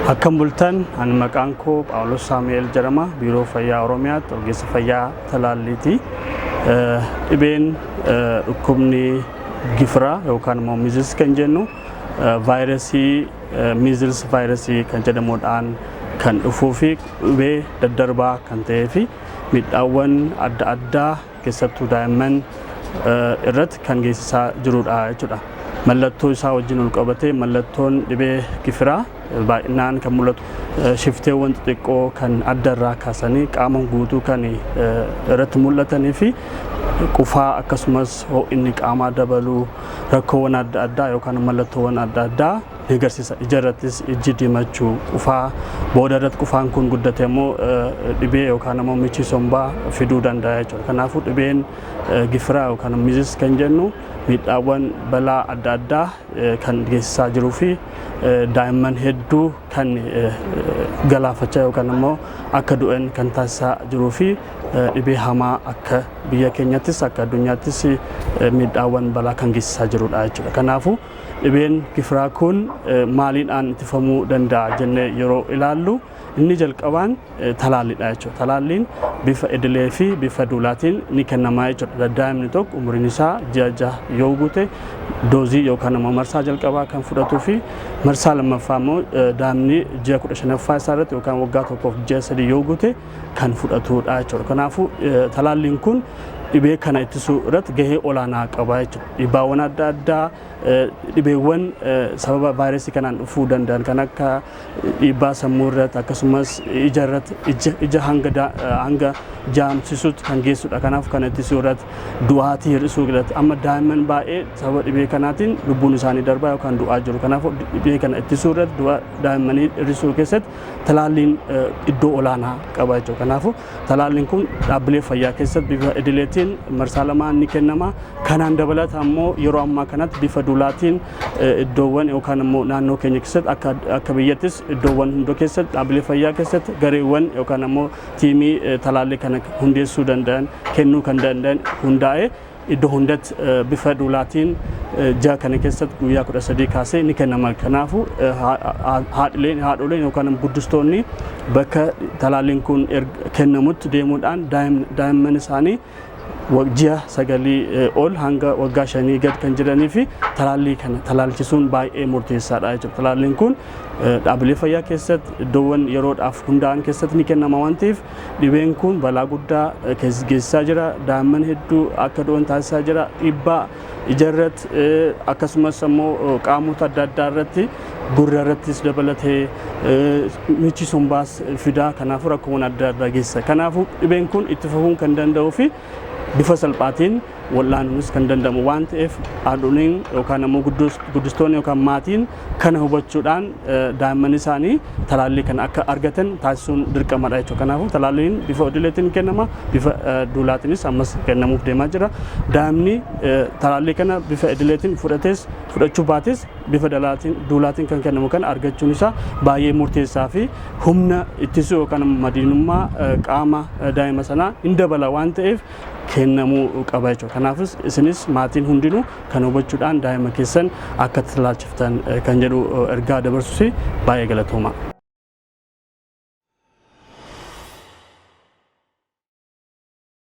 Akkam bultan ani maqaan koo Phaawulos Saamu'eel jedhama biiroo fayyaa Oromiyaatti ogeessa fayyaa talaalliiti. Dhibeen dhukkubni gifiraa yookaan immoo measles kan jennu vaayirasii measles vaayirasii kan jedhamuudhaan kan dhufuu fi dhibee daddarbaa kan ta'ee fi miidhaawwan adda addaa keessattuu daa'imman irratti kan geessisaa jirudha jechuudha. Mallattoo isaa wajjin ol qabatee mallattoon dhibee gifiraa baay'inaan kan mul'atu shifteewwan xixiqqoo kan adda irraa kaasanii qaama guutuu kan irratti mul'atanii fi qufaa akkasumas ho'inni qaamaa dabaluu rakkoowwan adda addaa yookaan mallattoowwan adda addaa ni agarsiisa. Ija irrattis iji diimachuu qufaa booda irratti qufaan kun guddate immoo dhibee yookaan immoo michii sombaa fiduu danda'a jechuudha. Kanaafuu dhibeen gifiraa yookaan measles kan jennu miidhaawwan balaa adda addaa kan geessisaa jiruu fi daa'imman hedduu kan galaafachaa yookaan immoo akka du'an kan taasisaa jiruu fi dhibee hamaa akka biyya keenyattis akka addunyaattis miidhaawwan balaa kan geessisaa jirudha jechuudha. Kanaafuu dhibeen gifiraa kun maaliidhaan ittifamuu danda'a jennee yeroo ilaallu inni jalqabaan talaalliidha jechuudha. Talaalliin bifa idilee fi bifa duulaatiin ni kennamaa jechuudha. Daa'imni tokko umriin isaa ji'a 6 yoo guute doozii yookaan immoo marsaa jalqabaa kan fudhatuu fi marsaa lammaffaa immoo daa'imni ji'a 15ffaa isaa irratti yookaan waggaa tokkoof ji'a 3 yoo guute kan fudhatudha jechuudha. Kanaafuu talaalliin kun dhibee kana ittisuu irratti gahee olaanaa qaba jechuudha. Dhibaawwan adda addaa dhibeewwan sababa vaayirasii kanaan dhufuu danda'an kan akka dhiibbaa sammuu irratti akkasumas ija irratti ija hanga jaamsisuutti kan geessudha. Kanaaf kana ittisuu irratti du'aatii hir'isuu irratti amma daa'imman baay'ee sababa dhibee kanaatiin lubbuun isaanii darbaa yookaan du'aa jiru. Kanaaf dhibee kana ittisuu irratti du'a daa'immanii hir'isuu keessatti talaalliin iddoo olaanaa qaba jechuudha. Kanaaf talaalliin kun dhaabbilee fayyaa keessatti bifa idileetiin marsaa lamaan ni kennama. Kanaan dabalata ammoo yeroo ammaa kanatti bifa duulaatiin iddoowwan yookaan immoo naannoo keenya keessatti akka biyyattis iddoowwan hunda keessatti dhaabbilee fayyaa keessatti gareewwan yookaan immoo tiimii talaallii kana hundeessuu danda'an kennuu kan danda'an hundaa'ee iddoo hundatti bifa duulaatiin ji'a kana keessatti guyyaa 13 kaasee ni kennama. Kanaafuu haadholeen yookaan guddistoonni bakka talaalliin kun kennamutti deemuudhaan daa'imman isaanii ji'a 9 ol hanga waggaa 5 gad kan jiranii fi talaallii kana talaalchisuun baay'ee murteessaadha jechuudha. Talaalliin kun dhaabbilee fayyaa keessatti iddoowwan yeroodhaaf hundaa'an keessatti ni kennama waan ta'eef dhibeen kun balaa guddaa geessisaa jira. Daa'imman hedduu akka du'an taasisaa jira. Dhiibbaa ija irratti akkasumas immoo qaamota adda addaa irratti gurra irrattis dabalatee michii sombaas fidaa. Kanaafuu rakkoowwan adda addaa geessisa. Kanaafuu dhibeen kun itti fufuu kan danda'uu fi bifa salphaatiin wal'aanuunis kan danda'amu waan ta'eef haadholiin yookaan immoo guddistoonni yookaan maatiin kana hubachuudhaan daa'imman isaanii talaallii kana akka argatan taasisuun dirqamadha jechuudha. Kanaafuu talaalliin bifa idileetiin kennama, bifa duulaatiinis ammas kennamuuf deemaa jira. Daa'imni talaallii kana bifa idileetiin fudhachuu baates bifa duulaatiin kan kennamu kan argachuun isaa baay'ee murteessaa fi humna ittisuu yookaan madiinummaa qaama daa'ima sanaa hin dabala waan ta'eef kennamuu qaba jechuudha. Kanaafis isinis maatiin hundinuu kan hubachuudhaan daa'ima keessan akka talaalchiftan kan jedhu ergaa dabarsuusi baay'ee galatooma.